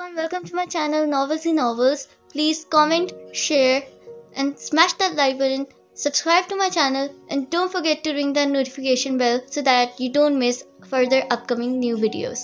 everyone, welcome to my channel Novels in Novels. Please comment, share and smash that like button, subscribe to my channel and don't forget to ring the notification bell so that you don't miss further upcoming new videos.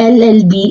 LLB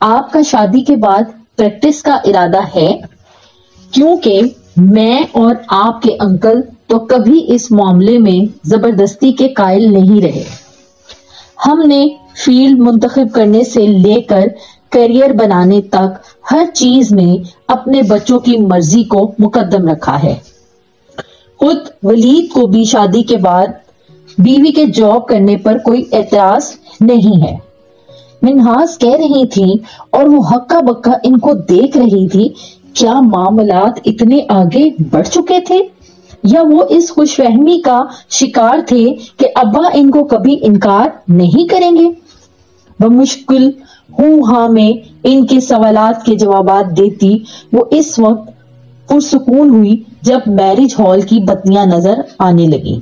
آپ کا شادی کے بعد practice کا ارادہ ہے؟ کیونکہ میں اور آپ کے انکل تو کبھی اس معاملے میں زبردستی کے قائل نہیں رہے. ہم نے فیلڈ منتخب کرنے سے لے کر کیریئر بنانے تک ہر چیز میں اپنے بچوں کی مرضی کو مقدم رکھا ہے. خود ولید کو بھی شادی کے بعد بیوی کے جاب کرنے پر کوئی اعتراض نہیں ہے. منہاس کہہ رہی تھی اور وہ ہکا بکا ان کو دیکھ رہی تھی. کیا معاملات اتنے آگے بڑھ چکے تھے یا وہ اس خوش فہمی کا شکار تھے کہ ابا ان کو کبھی انکار نہیں کریں گے؟ بمشکل ہوں ہاں میں ان کے سوالات کے جوابات دیتی وہ اس وقت پرسکون ہوئی جب میرج ہال کی بتیاں نظر آنے لگی.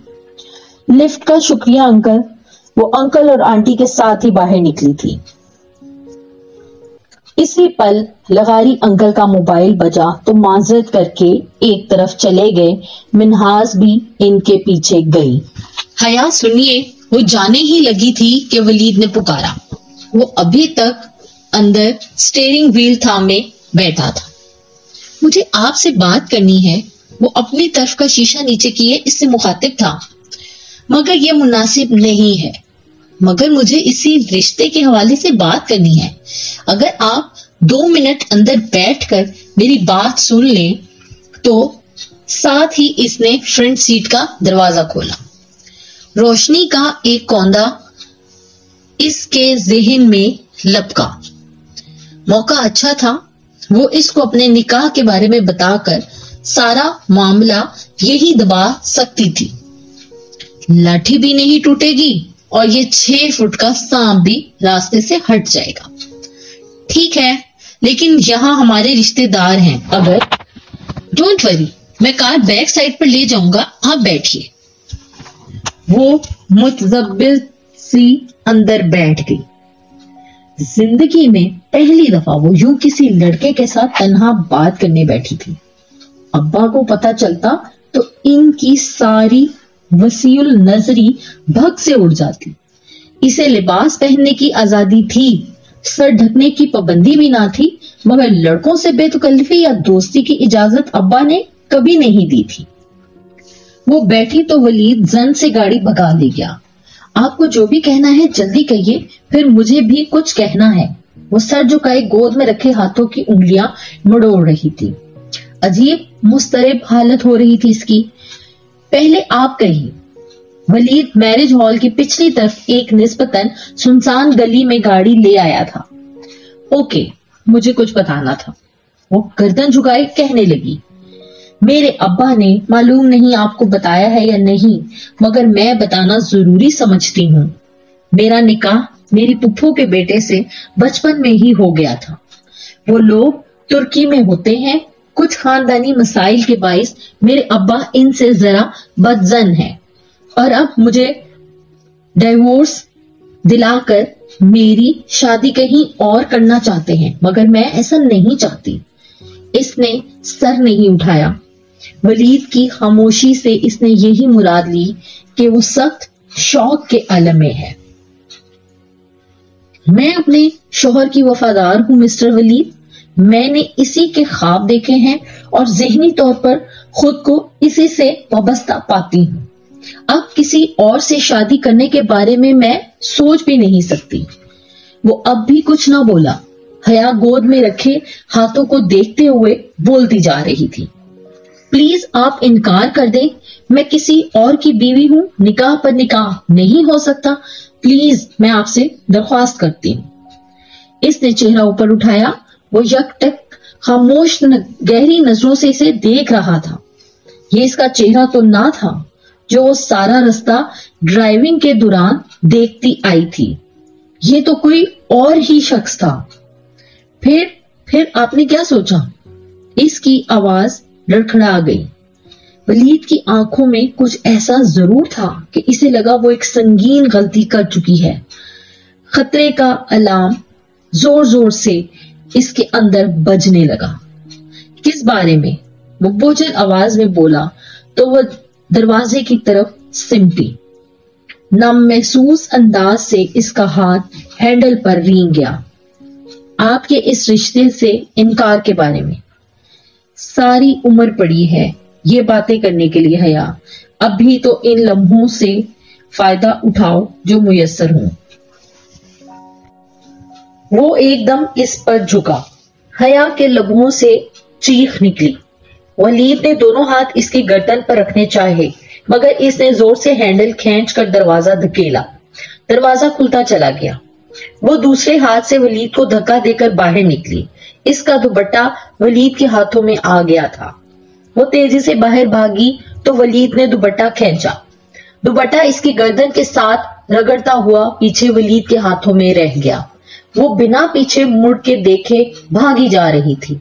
لفٹ کا شکریہ انکل. وہ انکل اور آنٹی کے ساتھ ہی باہر نکلی تھی. اسی پل لغاری انکل کا موبائل بجا تو معذرت کر کے ایک طرف چلے گئے. منہاس بھی ان کے پیچھے گئی. حیا سنیے، وہ جانے ہی لگی تھی کہ ولید نے پکارا. وہ ابھی تک اندر سٹیئرنگ وہیل تھامے بیٹھا تھا. مجھے آپ سے بات کرنی ہے. وہ اپنی طرف کا شیشہ نیچے کیے اس سے مخاطب تھا. مگر یہ مناسب نہیں ہے. مگر مجھے اسی رشتے کے حوالے سے بات کرنی ہے. اگر آپ 2 منٹ اندر بیٹھ کر میری بات سن لیں. تو ساتھ ہی اس نے فرنٹ سیٹ کا دروازہ کھولا. روشنی کا ایک کوندا اس کے ذہن میں لپکا. موقع اچھا تھا. وہ اس کو اپنے نکاح کے بارے میں بتا کر سارا معاملہ یہی دبا سکتی تھی. لاٹھی بھی نہیں ٹوٹے گی اور یہ 6 فٹ کا سانپ بھی راستے سے ہٹ جائے گا. ٹھیک ہے، لیکن یہاں ہمارے رشتے دار ہیں. اگر ڈونٹ وری، میں کار بیک سائڈ پر لے جاؤں گا، آپ بیٹھیے. وہ متزبل سی اندر بیٹھ گئی. زندگی میں پہلی دفعہ وہ یوں کسی لڑکے کے ساتھ تنہا بات کرنے بیٹھی تھی. ابا کو پتا چلتا تو ان کی ساری وسیع النظری بھگ سے اڑ جاتی. اسے لباس پہننے کی آزادی تھی، سر ڈھکنے کی پابندی بھی نہ تھی، مگر لڑکوں سے بے تکلفی یا دوستی کی اجازت ابا نے کبھی نہیں دی تھی. وہ بیٹھی تو ولید زن سے گاڑی بھگا لے گیا. آپ کو جو بھی کہنا ہے جلدی کہیے، پھر مجھے بھی کچھ کہنا ہے. وہ سر جھکائے گود میں رکھے ہاتھوں کی انگلیاں مڑوڑ رہی تھی. عجیب مضطرب حالت ہو رہی تھی اس کی. پہلے آپ کہیے. ولید میرج ہال کی پچھلی طرف ایک نسبتاً سنسان گلی میں گاڑی لے آیا تھا. اوکے، مجھے کچھ بتانا تھا. وہ گردن جھکائے کہنے لگی. میرے ابا نے معلوم نہیں آپ کو بتایا ہے یا نہیں، مگر میں بتانا ضروری سمجھتی ہوں. میرا نکاح میری پپھو کے بیٹے سے بچپن میں ہی ہو گیا تھا. وہ لوگ ترکی میں ہوتے ہیں. کچھ خاندانی مسائل کے باعث میرے ابا ان سے ذرا بدظن ہیں اور اب مجھے ڈیورس دلا کر میری شادی کہیں اور کرنا چاہتے ہیں، مگر میں ایسا نہیں چاہتی. اس نے سر نہیں اٹھایا. ولید کی خاموشی سے اس نے یہی مراد لی کہ وہ سخت شوق کے عالم میں ہے. میں اپنے شوہر کی وفادار ہوں مسٹر ولید. میں نے اسی کے خواب دیکھے ہیں اور ذہنی طور پر خود کو اسی سے وابستہ پاتی ہوں. اب کسی اور سے شادی کرنے کے بارے میں سوچ بھی نہیں سکتی. وہ اب بھی کچھ نہ بولا. حیا گود میں رکھے ہاتھوں کو دیکھتے ہوئے بولتی جا رہی تھی. پلیز آپ انکار کر دیں. میں کسی اور کی بیوی ہوں. نکاح پر نکاح نہیں ہو سکتا. پلیز میں آپ سے درخواست کرتی ہوں. اس نے چہرہ اوپر اٹھایا. وہ یک ٹک خاموش گہری نظروں سے اسے دیکھ رہا تھا. یہ اس کا چہرہ تو نہ تھا جو وہ سارا رستہ ڈرائیونگ کے دوران دیکھتی آئی تھی. یہ تو کوئی اور ہی شخص تھا. پھر آپ نے کیا سوچا؟ اس کی آواز لڑکھڑا گئی. ولید کی آنکھوں میں کچھ ایسا ضرور تھا کہ اسے لگا وہ ایک سنگین غلطی کر چکی ہے. خطرے کا الارم زور زور سے اس کے اندر بجنے لگا. کس بارے میں؟ وہ بوجھل آواز میں بولا تو وہ دروازے کی طرف سمٹی. نام محسوس انداز سے اس کا ہاتھ ہینڈل پر رینگ گیا. آپ کے اس رشتے سے انکار کے بارے میں۔ ساری عمر پڑی ہے یہ باتیں کرنے کے لیے حیا، اب بھی تو ان لمحوں سے فائدہ اٹھاؤ جو میسر ہوں۔ وہ ایک دم اس پر جھکا، حیا کے لبوں سے چیخ نکلی۔ ولید نے دونوں ہاتھ اس کی گردن پر رکھنے چاہے، مگر اس نے زور سے ہینڈل کھینچ کر دروازہ دھکیلا۔ دروازہ کھلتا چلا گیا۔ وہ دوسرے ہاتھ سے ولید کو دھکا دے کر باہر نکلی۔ اس کا دوپٹہ ولید کے ہاتھوں میں آ گیا تھا۔ وہ تیزی سے باہر بھاگی تو ولید نے دوپٹہ کھینچا۔ دوپٹہ اس کی گردن کے ساتھ رگڑتا ہوا پیچھے ولید کے ہاتھوں میں رہ گیا۔ وہ بنا پیچھے مڑ کے دیکھے بھاگی جا رہی تھی۔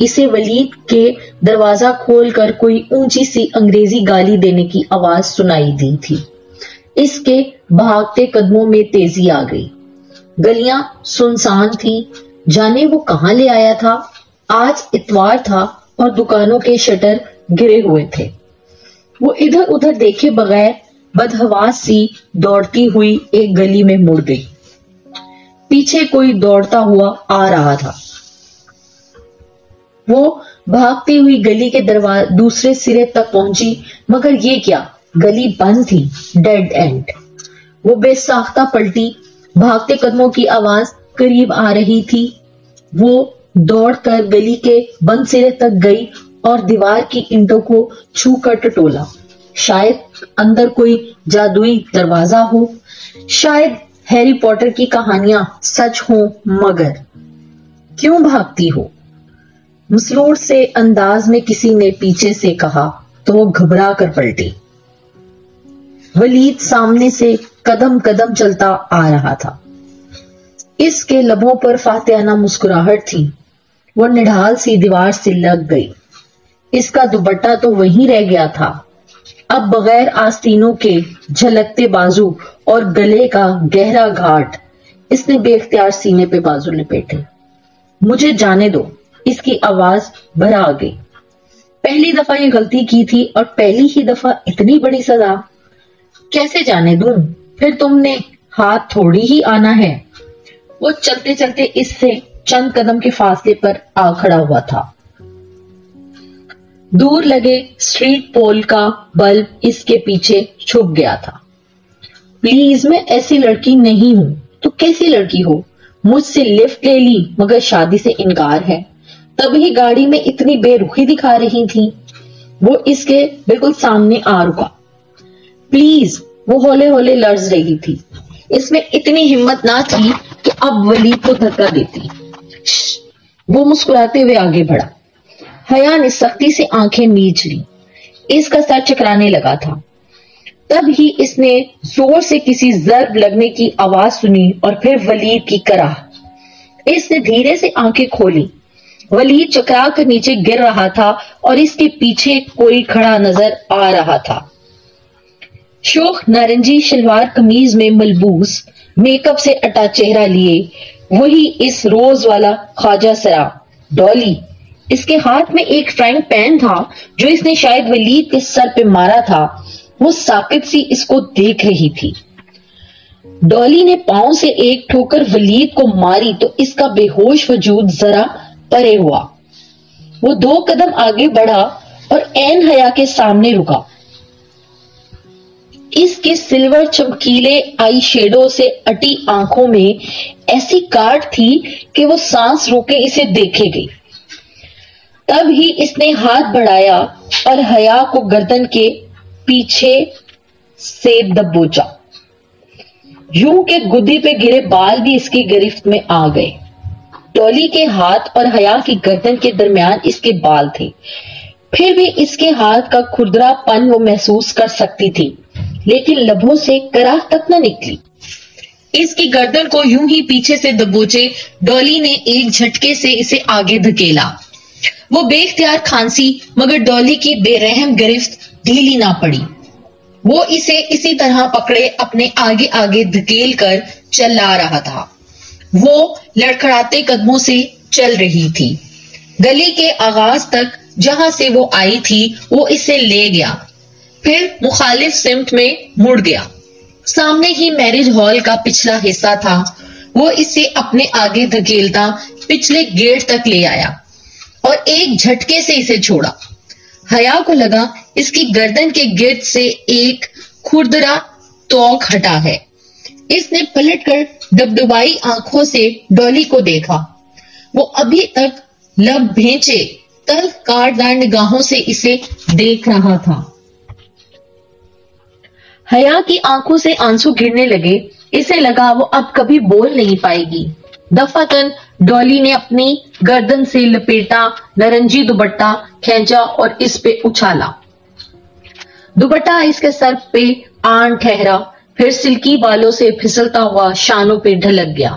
اسے ولید کے دروازہ کھول کر کوئی اونچی سی انگریزی گالی دینے کی آواز سنائی دی تھی۔ اس کے بھاگتے قدموں میں تیزی آ گئی۔ گلیاں سنسان تھیں، جانے وہ کہاں لے آیا تھا۔ آج اتوار تھا اور دکانوں کے شٹر گرے ہوئے تھے۔ وہ ادھر ادھر دیکھے بغیر بدحواس سی دوڑتی ہوئی ایک گلی میں مڑ گئی۔ پیچھے کوئی دوڑتا ہوا آ رہا تھا۔ وہ بھاگتی ہوئی گلی کے دوسرے سرے تک پہنچی، مگر یہ کیا، گلی بند تھی، ڈیڈ اینڈ۔ وہ بے ساختہ پلٹی، بھاگتے قدموں کی آواز قریب آ رہی تھی۔ وہ دوڑ کر گلی کے بند سرے تک گئی اور دیوار کی اینٹوں کو چھو کر ٹٹولا۔ شاید اندر کوئی جادوئی دروازہ ہو، شاید ہیری پوٹر کی کہانیاں سچ ہوں، مگر کیوں بھاگتی ہو؟ مسرور سے انداز میں کسی نے پیچھے سے کہا تو وہ گھبرا کر پلٹی۔ ولید سامنے سے قدم قدم چلتا آ رہا تھا۔ اس کے لبوں پر فاتحانہ مسکراہٹ تھی۔ وہ نڈھال سی دیوار سے لگ گئی۔ اس کا دوپٹہ تو وہیں رہ گیا تھا، اب بغیر آستینوں کے جھلکتے بازو اور گلے کا گہرا گھاٹ۔ اس نے بے اختیار سینے پہ بازو لپیٹے۔ مجھے جانے دو، اس کی آواز بھرا آ گئی۔ پہلی دفعہ یہ غلطی کی تھی اور پہلی ہی دفعہ اتنی بڑی سزا۔ کیسے جانے دوں؟ پھر تم نے ہاتھ تھوڑی ہی آنا ہے۔ وہ چلتے چلتے اس سے چند قدم کے فاصلے پر آ کھڑا ہوا تھا۔ دور لگے اسٹریٹ پول کا بلب اس کے پیچھے چھپ گیا تھا۔ پلیز، میں ایسی لڑکی نہیں ہوں۔ تو کیسی لڑکی ہو؟ مجھ سے لفٹ لے لی مگر شادی سے انکار ہے۔ تبھی گاڑی میں اتنی بے رخی دکھا رہی تھی۔ وہ اس کے بالکل سامنے آ رکا۔ پلیز، وہ ہولے ہولے لرز رہی تھی۔ اس میں اتنی ہمت نہ تھی کہ اب ولید کو دھکا دیتی۔ وہ مسکراتے ہوئے آگے بڑھا۔ حیا نے سختی سے آنکھیں میچ لی۔ اس کا سر چکرانے لگا تھا۔ تب ہی اس نے زور سے کسی ضرب لگنے کی آواز سنی اور پھر ولید کی کراہ۔ اس نے دھیرے سے آنکھیں کھولی۔ ولید چکرا کر نیچے گر رہا تھا اور اس کے پیچھے کوئی کھڑا نظر آ رہا تھا۔ شوخ نارنجی شلوار قمیض میں ملبوس، میک اپ سے اٹا چہرہ لیے، وہی اس روز والا خواجہ سرا ڈولی۔ اس کے ہاتھ میں ایک فرائنگ پین تھا جو اس نے شاید ولید کے سر پہ مارا تھا۔ وہ ساکت سی اس کو دیکھ رہی تھی۔ ڈولی نے پاؤں سے ایک ٹھوکر ولید کو ماری تو اس کا بے ہوش وجود ذرا پرے ہوا۔ وہ 2 قدم آگے بڑھا اور عین حیا کے سامنے رکا۔ اس کے سلور چمکیلے آئی شیڈو سے اٹی آنکھوں میں ایسی کاٹ تھی کہ وہ سانس روکے اسے دیکھے گئی۔ تب ہی اس نے ہاتھ بڑھایا اور حیا کو گردن کے پیچھے سے دبوچا، یوں کہ گدی پہ گرے بال بھی اس کی گرفت میں آ گئے۔ ڈولی کے ہاتھ اور حیا کی گردن کے درمیان اس کے بال تھے، پھر بھی اس کے ہاتھ کا کھردرا پن وہ محسوس کر سکتی تھی، لیکن لبوں سے کراہ تک نہ نکلی۔ اس کی گردن کو یوں ہی پیچھے سے دبوچے ڈولی نے ایک جھٹکے سے اسے آگے دھکیلا۔ وہ بے اختیار کھانسی، مگر ڈولی کی بے رحم گرفت ڈھیلی نہ پڑی۔ وہ اسے اسی طرح پکڑے اپنے آگے آگے دھکیل کر چلا رہا تھا۔ وہ لڑکھڑاتے قدموں سے چل رہی تھی۔ گلی کے آغاز تک جہاں سے وہ آئی تھی وہ اسے لے گیا، پھر مخالف سمت میں مڑ گیا۔ سامنے ہی میرج ہال کا پچھلا حصہ تھا۔ وہ اسے اپنے آگے دھکیلتا پچھلے گیٹ تک لے آیا اور ایک جھٹکے سے اسے چھوڑا۔ حیا کو لگا اس کی گردن کے گرد سے ایک کھردرا توق ہٹا ہے۔ اس نے پلٹ کر ڈبڈبائی آنکھوں سے ڈولی کو دیکھا۔ وہ ابھی تک لب بھینچے تلخ کاٹدار نگاہوں سے اسے دیکھ رہا تھا۔ حیا کی آنکھوں سے آنسو گرنے لگے۔ اسے لگا وہ اب کبھی بول نہیں پائے گی۔ دفعتاً ڈولی نے اپنی گردن سے لپیٹا نارنجی دوپٹہ کھینچا اور اس پہ اچھالا۔ دوپٹہ اس کے سر پہ آن ٹھہرا، پھر سلکی بالوں سے پھسلتا ہوا شانوں پہ ڈھلک گیا۔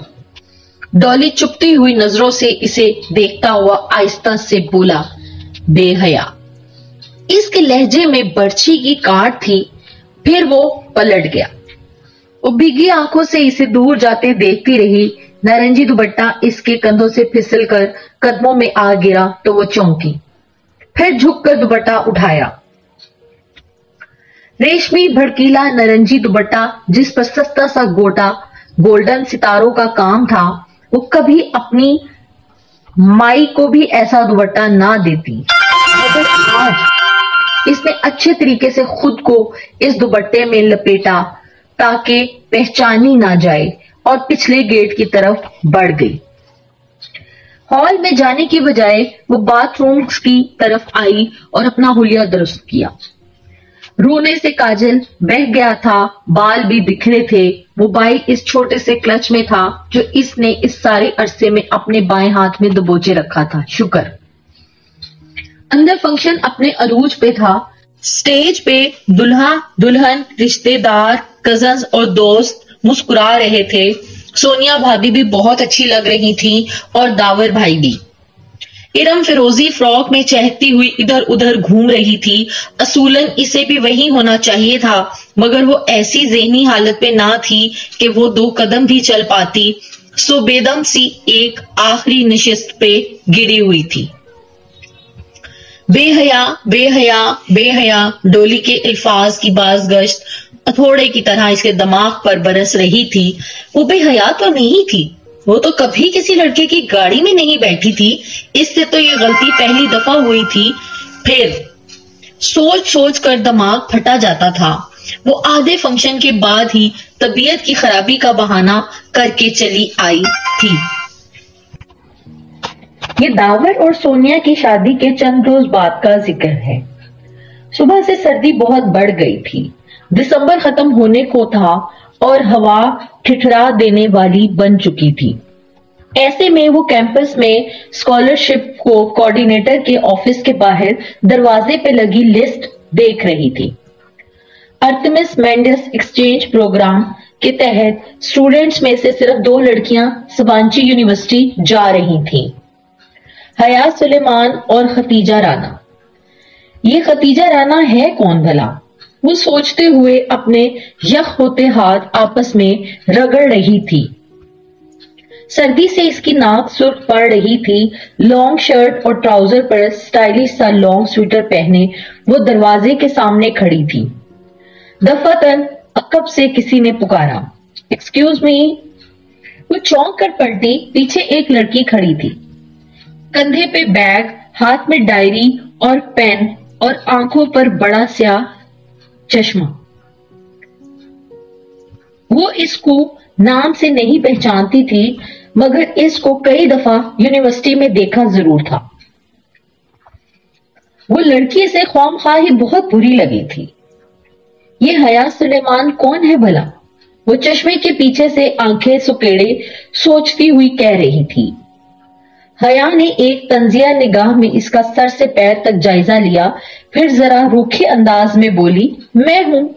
ڈولی چپتی ہوئی نظروں سے اسے دیکھتا ہوا آہستہ سے بولا، بے حیا۔ اس کے لہجے میں برچھی کی کاٹ تھی۔ پھر وہ پلٹ گیا۔ وہ بھیگی آنکھوں سے اسے دور جاتے دیکھتی رہی۔ نارنجی دوپٹہ اس کے کندھوں سے پھسل کر قدموں میں آ گرا تو وہ چونکی، پھر جھک کر دوپٹہ اٹھایا۔ ریشمی بھڑکیلا نارنجی دوپٹہ جس پر سستا سا گوٹا گولڈن ستاروں کا کام تھا، وہ کبھی اپنی مائی کو بھی ایسا دوپٹہ نہ دیتی، مگر آج اس نے اچھے طریقے سے خود کو اس دوپٹے میں لپیٹا تاکہ پہچانی نہ جائے، اور پچھلے گیٹ کی طرف بڑھ گئی۔ ہال میں جانے کی بجائے وہ باتھ روم کی طرف آئی اور اپنا حلیہ درست کیا۔ رونے سے کاجل بہہ گیا تھا، بال بھی بکھرے تھے۔ موبائل اس چھوٹے سے کلچ میں تھا جو اس نے اس سارے عرصے میں اپنے بائیں ہاتھ میں دبوچے رکھا تھا۔ شکر اندر فنکشن اپنے عروج پہ تھا۔ سٹیج پہ دلہا دلہن، رشتے دار، کزنز اور دوست مسکرا رہے تھے۔ سونیا بھابی بھی بہت اچھی لگ رہی تھی اور داور بھائی بھی۔ ارم فیروزی فراک میں چہکتی ہوئی ادھر ادھر گھوم رہی تھی۔ اصولاً اسے بھی وہی ہونا چاہیے تھا، مگر وہ ایسی ذہنی حالت پہ نہ تھی کہ وہ 2 قدم بھی چل پاتی، سو بے دم سی ایک آخری نشست پہ گری ہوئی تھی۔ بے حیا، بے حیا، بے حیا، ڈولی کے الفاظ کی باز گشت ہتھوڑے کی طرح اس کے دماغ پر برس رہی تھی۔ وہ بے حیا تو نہیں تھی، وہ تو کبھی کسی لڑکے کی گاڑی میں نہیں بیٹھی تھی۔ اس سے تو یہ غلطی پہلی دفعہ ہوئی تھی۔ پھر سوچ سوچ کر دماغ پھٹا جاتا تھا۔ وہ آدھے فنکشن کے بعد ہی طبیعت کی خرابی کا بہانہ کر کے چلی آئی تھی۔ یہ داور اور سونیا کی شادی کے چند روز بعد کا ذکر ہے۔ صبح سے سردی بہت بڑھ گئی تھی۔ دسمبر ختم ہونے کو تھا اور ہوا ٹھٹھرا دینے والی بن چکی تھی۔ ایسے میں وہ کیمپس میں اسکالرشپ کو کوآرڈینیٹر کے آفس کے باہر دروازے پہ لگی لسٹ دیکھ رہی تھی۔ ارتمس مینڈس ایکسچینج پروگرام کے تحت اسٹوڈنٹس میں سے صرف 2 لڑکیاں سوانچی یونیورسٹی جا رہی تھیں، حیا سلیمان اور ختیجہ رانا۔ یہ ختیجہ رانا ہے کون بھلا؟ وہ سوچتے ہوئے اپنے یخ ہوتے ہاتھ آپس میں رگڑ رہی تھی۔ سردی سے اس کی ناک سرخ پڑ رہی تھی۔ لانگ شرٹ اور ٹراؤزر پر سٹائلش سا لانگ سویٹر پہنے وہ دروازے کے سامنے کھڑی تھی۔ دفعتاً عقب سے کسی نے پکارا، ایکسکیوز می۔ وہ چونک کر پلٹی، پیچھے ایک لڑکی کھڑی تھی، کندھے پہ بیگ، ہاتھ میں ڈائری اور پین اور آنکھوں پر بڑا سیاہ چشمہ۔ وہ اس کو نام سے نہیں پہچانتی تھی، مگر اس کو کئی دفعہ یونیورسٹی میں دیکھا ضرور تھا۔ وہ لڑکی سے خواہ ہی بہت بری لگی تھی۔ یہ حیا سلیمان کون ہے بھلا؟ وہ چشمے کے پیچھے سے آنکھیں سکیڑے سوچتی ہوئی کہہ رہی تھی۔ حیا نے ایک طنزیہ نگاہ میں اس کا سر سے پیر تک جائزہ لیا، پھر ذرا روکھے انداز میں بولی، میں ہوں۔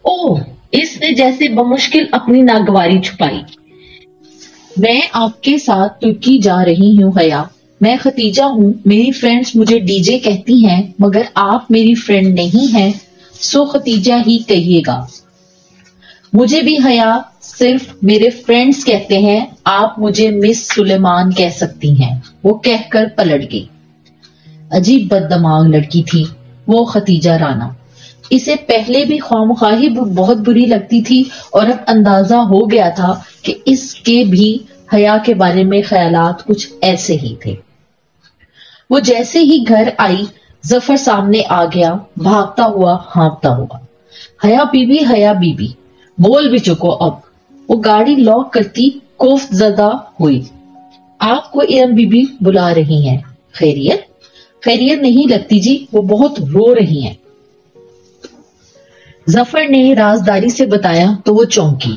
اوہ، اس نے جیسے بمشکل اپنی ناگواری چھپائی۔ میں آپ کے ساتھ ترکی جا رہی ہوں حیا۔ میں ختیجہ ہوں، میری فرینڈز مجھے ڈی جے کہتی ہیں، مگر آپ میری فرینڈ نہیں ہیں، سو ختیجہ ہی کہیے گا۔ مجھے بھی حیا صرف میرے فرینڈز کہتے ہیں، آپ مجھے مس سلیمان کہہ سکتی ہیں۔ وہ کہہ کر پلٹ گئی۔ عجیب بد دماغ لڑکی تھی وہ ختیجہ رانا۔ اسے پہلے بھی خوامخواہی بہت بری لگتی تھی اور اب اندازہ ہو گیا تھا کہ اس کے بھی حیا کے بارے میں خیالات کچھ ایسے ہی تھے۔ وہ جیسے ہی گھر آئی ظفر سامنے آ گیا، بھاگتا ہوا ہانپتا ہوا۔ حیا بی بی بول بھی چکو اب۔ وہ گاڑی لاک کرتی کوفت زدہ ہوئی۔ آپ کو ارم بی بی بلا رہی ہیں۔ خیریت؟ خیریت نہیں لگتی جی، وہ بہت رو رہی ہیں۔ ظفر نے رازداری سے بتایا تو وہ چونکی۔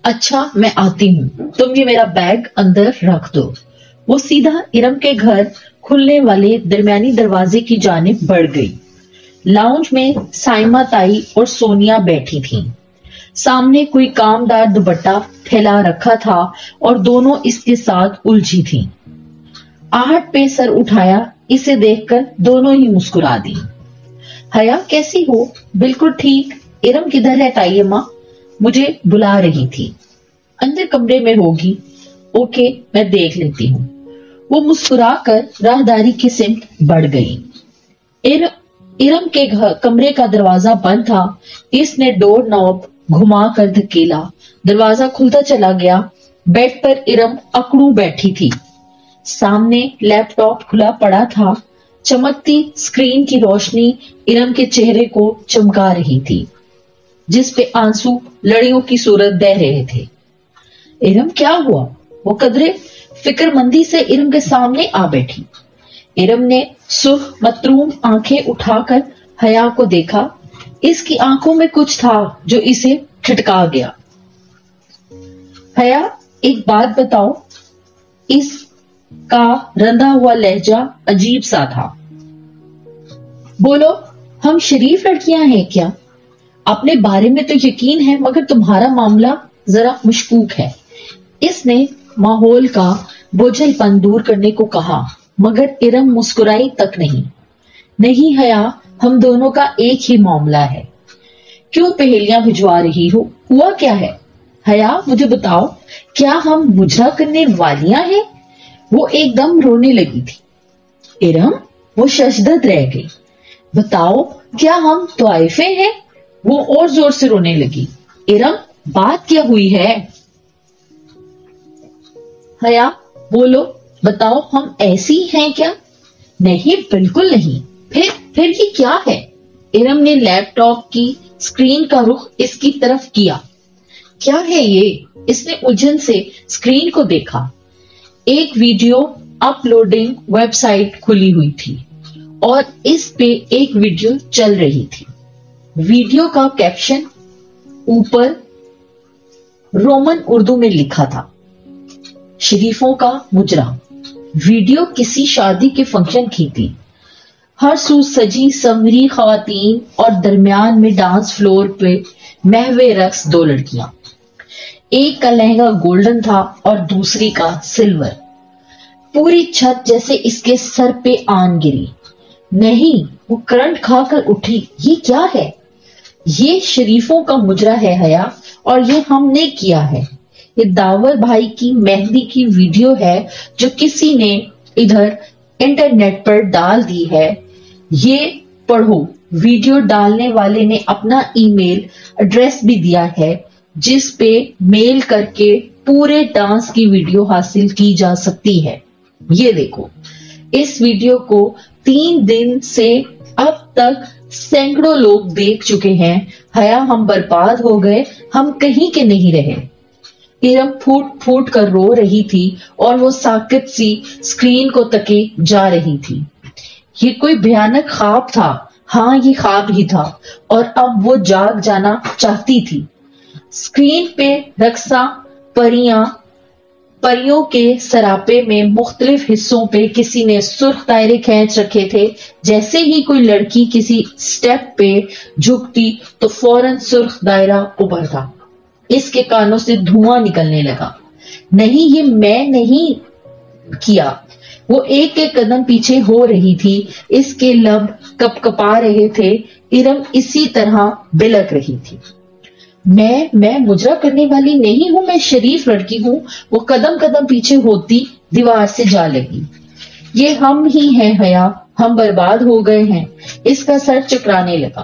اچھا میں آتی ہوں، تم یہ میرا بیگ اندر رکھ دو۔ وہ سیدھا ارم کے گھر کھلنے والے درمیانی دروازے کی جانب بڑھ گئی۔ لاؤنج میں سائمہ تائی اور سونیا بیٹھی تھیں۔ سامنے کوئی کامدار دوپٹہ پھیلا رکھا تھا اور دونوں اس کے ساتھ الجھی تھیں۔ آہٹ پہ سر اٹھایا، اسے دیکھ کر دونوں ہی مسکرا دی۔ حیا کیسی ہو؟ بالکل ٹھیک۔ ارم کدھر ہے تائی اماں؟ مجھے بلا رہی تھی۔ اندر کمرے میں ہوگی۔ اوکے میں دیکھ لیتی ہوں۔ وہ مسکرا کر راہداری کی سمت بڑھ گئی۔ ارم کے کمرے کا دروازہ بند تھا۔ اس نے ڈور نوب گھما کر دھکیلا، دروازہ کھلتا چلا گیا۔ بیڈ پر ارم اکڑوں بیٹھی تھی۔ سامنے لیپ ٹاپ کھلا پڑا تھا۔ چمکتی اسکرین کی روشنی ارم کے چہرے کو چمکا رہی تھی، جس پہ آنسو لڑیوں کی صورت بہ رہے تھے۔ ارم کیا ہوا؟ وہ قدرے فکر مندی سے ارم کے سامنے آ بیٹھی۔ ارم نے سرخ متروم آنکھیں اٹھا کر حیا کو دیکھا۔ اس کی آنکھوں میں کچھ تھا جو اسے کھٹکا گیا۔ حیا ایک بات بتاؤ۔ اس کا رندا ہوا لہجہ عجیب سا تھا۔ بولو، ہم شریف لڑکیاں ہیں کیا؟ اپنے بارے میں تو یقین ہے، مگر تمہارا معاملہ ذرا مشکوک ہے۔ اس نے ماحول کا بوجھل پن دور کرنے کو کہا، مگر ارم مسکرائی تک نہیں۔ نہیں حیا، ہم دونوں کا ایک ہی معاملہ ہے۔ کیوں پہیلیاں بھجوا رہی ہو؟ ہوا کیا ہے؟ حیا مجھے بتاؤ، کیا ہم مجرا کرنے والیاں ہیں؟ وہ ایک دم رونے لگی تھی۔ ارم وہ ششدر رہ گئی۔ بتاؤ، کیا ہم طائفے ہیں؟ وہ اور زور سے رونے لگی۔ ارم بات کیا ہوئی ہے؟ حیا بولو، بتاؤ ہم ایسی ہیں کیا؟ نہیں بالکل نہیں۔ پھر یہ کیا ہے؟ ارم نے لیپ ٹاپ کی اسکرین کا رخ اس کی طرف کیا۔ کیا ہے یہ؟ اس نے الجھن سے اسکرین کو دیکھا۔ ایک ویڈیو اپلوڈنگ ویب سائٹ کھلی ہوئی تھی اور اس پہ ایک ویڈیو چل رہی تھی۔ ویڈیو کا کیپشن اوپر رومن اردو میں لکھا تھا، شریفوں کا مجرا۔ ویڈیو کسی شادی کے فنکشن کی تھی۔ ہر سو سجی سنوری خواتین اور درمیان میں ڈانس فلور پہ محو رقص دو لڑکیاں۔ ایک کا لہنگا گولڈن تھا اور دوسری کا سلور۔ پوری چھت جیسے اس کے سر پہ آن گری۔ نہیں، وہ کرنٹ کھا کر اٹھی۔ یہ کیا ہے؟ یہ شریفوں کا مجرا ہے حیا، اور یہ ہم نے کیا ہے۔ یہ داور بھائی کی مہندی کی ویڈیو ہے جو کسی نے ادھر انٹرنیٹ پر ڈال دی ہے۔ یہ پڑھو، ویڈیو ڈالنے والے نے اپنا ای میل ایڈریس بھی دیا ہے، جس پہ میل کر کے پورے ڈانس کی ویڈیو حاصل کی جا سکتی ہے۔ یہ دیکھو، اس ویڈیو کو 3 دن سے اب تک سینکڑوں لوگ دیکھ چکے ہیں۔ حیا ہم برباد ہو گئے، ہم کہیں کے نہیں رہے۔ ارم پھوٹ پھوٹ کر رو رہی تھی اور وہ ساکت سی اسکرین کو تکے جا رہی تھی۔ یہ کوئی بھیانک خواب تھا۔ ہاں یہ خواب ہی تھا، اور اب وہ جاگ جانا چاہتی تھی۔ اسکرین پہ رقصاں پریوں کے سراپے میں مختلف حصوں پہ کسی نے سرخ دائرے کھینچ رکھے تھے۔ جیسے ہی کوئی لڑکی کسی سٹیپ پہ جھکتی تو فوراً سرخ دائرہ ابھرتا۔ اس کے کانوں سے دھواں نکلنے لگا۔ نہیں، یہ میں نہیں کیا۔ وہ ایک ایک قدم پیچھے ہو رہی تھی، اس کے لب کپ کپا رہے تھے۔ ارم اسی طرح بلک رہی تھی۔ میں مجرا کرنے والی نہیں ہوں، میں شریف لڑکی ہوں۔ وہ قدم قدم پیچھے ہوتی دیوار سے جا لگی۔ یہ ہم ہی ہیں حیا، ہم برباد ہو گئے ہیں۔ اس کا سر چکرانے لگا۔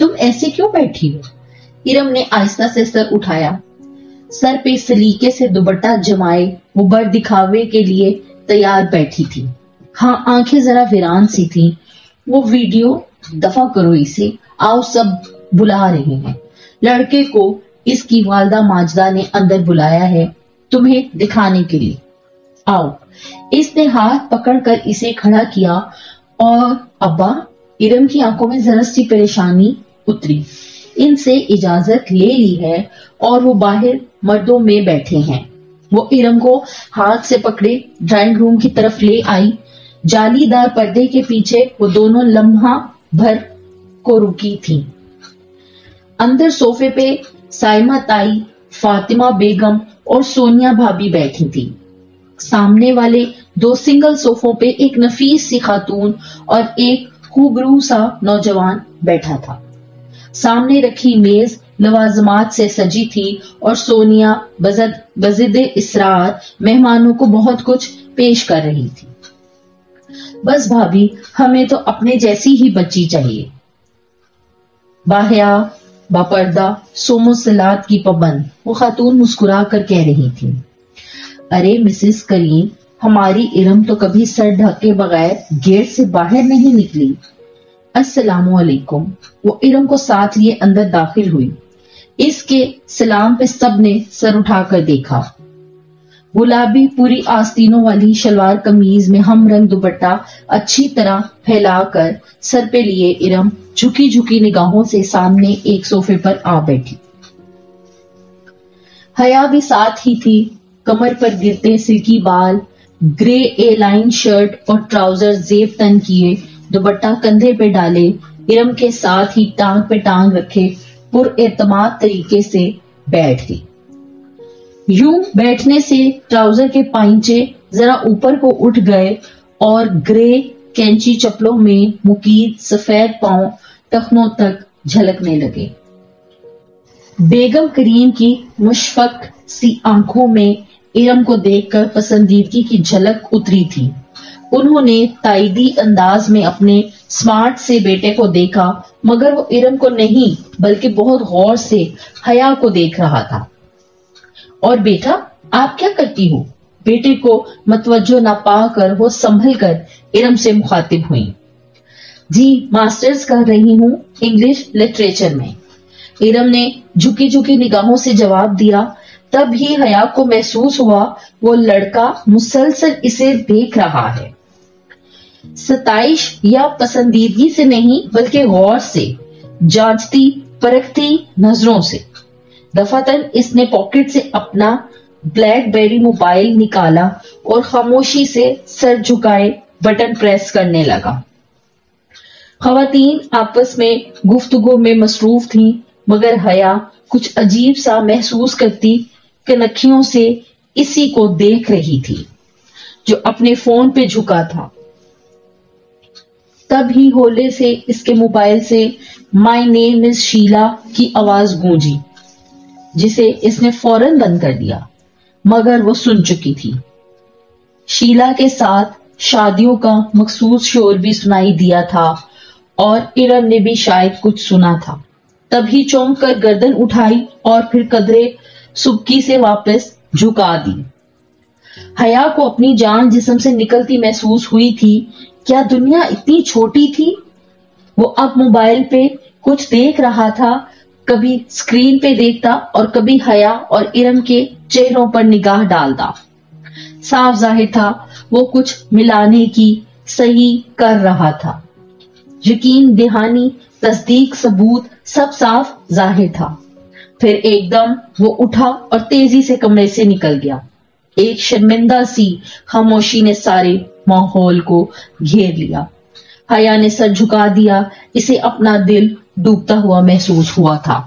تم ایسے کیوں بیٹھی ہو؟ ارم نے آہستہ سے سر اٹھایا. سر پہ سلیقے سے دوپٹہ جمائے وہ بر دکھاوے کے لیے تیار بیٹھی تھی. ہاں آنکھیں ذرا ویران سی تھی. وہ ویڈیو دفع کرو اسے، آؤ سب بلا رہے ہیں. لڑکے کو اس کی والدہ ماجدہ نے اندر بلایا ہے تمہیں دکھانے کے لیے، آؤ. اس نے ہاتھ پکڑ کر اسے کھڑا کیا اور ابا. ارم کی آنکھوں میں ذرا سی پریشانی اتری. ان سے اجازت لے لی ہے اور وہ باہر مردوں میں بیٹھے ہیں. وہ ارم کو ہاتھ سے پکڑے ڈرائنگ روم کی طرف لے آئی. جالی دار پردے کے پیچھے وہ دونوں لمحہ بھر کو رکی تھی. اندر صوفے پہ سائمہ تائی، فاطمہ بیگم اور سونیا بھابی بیٹھی تھی. سامنے والے دو سنگل صوفوں پہ ایک نفیس سی خاتون اور ایک خوبرو سا نوجوان بیٹھا تھا. سامنے رکھی میز لوازمات سے سجی تھی اور سونیا بضد اصرار مہمانوں کو بہت کچھ پیش کر رہی تھی. بس بھابی، ہمیں تو اپنے جیسی ہی بچی چاہیے. باحیا، باپردہ، سوم و صلات کی پابند وہ خاتون مسکرا کر کہہ رہی تھی. ارے مسز کریم، ہماری ارم تو کبھی سر ڈھکے بغیر گیٹ سے باہر نہیں نکلی. السلام علیکم. وہ ارم کو ساتھ لیے اندر داخل ہوئی. اس کے سلام پہ سب نے سر اٹھا کر دیکھا. گلابی پوری آستینوں والی شلوار قمیض میں ہم رنگ دوپٹہ اچھی طرح پھیلا کر سر پہ لیے ارم جھکی جھکی نگاہوں سے سامنے ایک صوفے پر آ بیٹھی. حیا بھی ساتھ ہی تھی. کمر پر گرتے silky ball, grey a line shirt اور ٹراؤزر زیب تن کیے، دوپٹہ کندھے پہ ڈالے، ارم کے ساتھ ہی ٹانگ پہ ٹانگ رکھے پر اعتماد طریقے سے بیٹھ گئی. یوں بیٹھنے سے ٹراؤزر کے پائنچے ذرا اوپر کو اٹھ گئے اور گرے کینچی چپلوں میں مکید سفید پاؤں ٹخنوں تک جھلکنے لگے. بیگم کریم کی مشفق سی آنکھوں میں ارم کو دیکھ کر پسندیدگی کی جھلک اتری تھی. انہوں نے تائیدی انداز میں اپنے سمارٹ سے بیٹے کو دیکھا، مگر وہ ارم کو نہیں بلکہ بہت غور سے حیا کو دیکھ رہا تھا. اور بیٹا، آپ کیا کرتی ہو؟ بیٹے کو متوجہ نہ پا کر وہ سنبھل کر ارم سے مخاطب ہوئی. جی ماسٹرز کر رہی ہوں انگلش لٹریچر میں. ارم نے جھکی جھکی نگاہوں سے جواب دیا. تب ہی حیا کو محسوس ہوا وہ لڑکا مسلسل اسے دیکھ رہا ہے، ستائش یا پسندیدگی سے نہیں بلکہ غور سے، جانچتی پرکھتی نظروں سے. دفعتاً اس نے پاکٹ سے اپنا بلیک بیری موبائل نکالا اور خاموشی سے سر جھکائے بٹن پریس کرنے لگا. خواتین آپس میں گفتگو میں مصروف تھیں، مگر حیا کچھ عجیب سا محسوس کرتی کنکھیوں سے اسی کو دیکھ رہی تھی جو اپنے فون پہ جھکا تھا. تب ہی ہولے سے اس کے موبائل سے مائی نیم از شیلا کی آواز گونجی، جسے اس نے فوراً بند کر دیا، مگر وہ سن چکی تھی. شیلا کے ساتھ شادیوں کا مخصوص شور بھی سنائی دیا تھا اور ارم نے بھی شاید کچھ سنا تھا. تبھی چونک کر گردن اٹھائی اور پھر قدرے سبکی سے واپس جھکا دی. حیا کو اپنی جان جسم سے نکلتی محسوس ہوئی تھی. کیا دنیا اتنی چھوٹی تھی؟ وہ اب موبائل پہ کچھ دیکھ رہا تھا، کبھی سکرین پہ دیکھتا اور کبھی حیا اور ارم کے چہروں پر نگاہ ڈالتا. صاف ظاہر تھا وہ کچھ ملانے کی صحیح کر رہا تھا. یقین دہانی، تصدیق، ثبوت سب صاف ظاہر تھا. پھر ایک دم وہ اٹھا اور تیزی سے کمرے سے نکل گیا. ایک شرمندہ سی خاموشی نے سارے ماحول کو گھیر لیا. حیا نے سر جھکا دیا. اسے اپنا دل ڈوبتا ہوا محسوس ہوا تھا.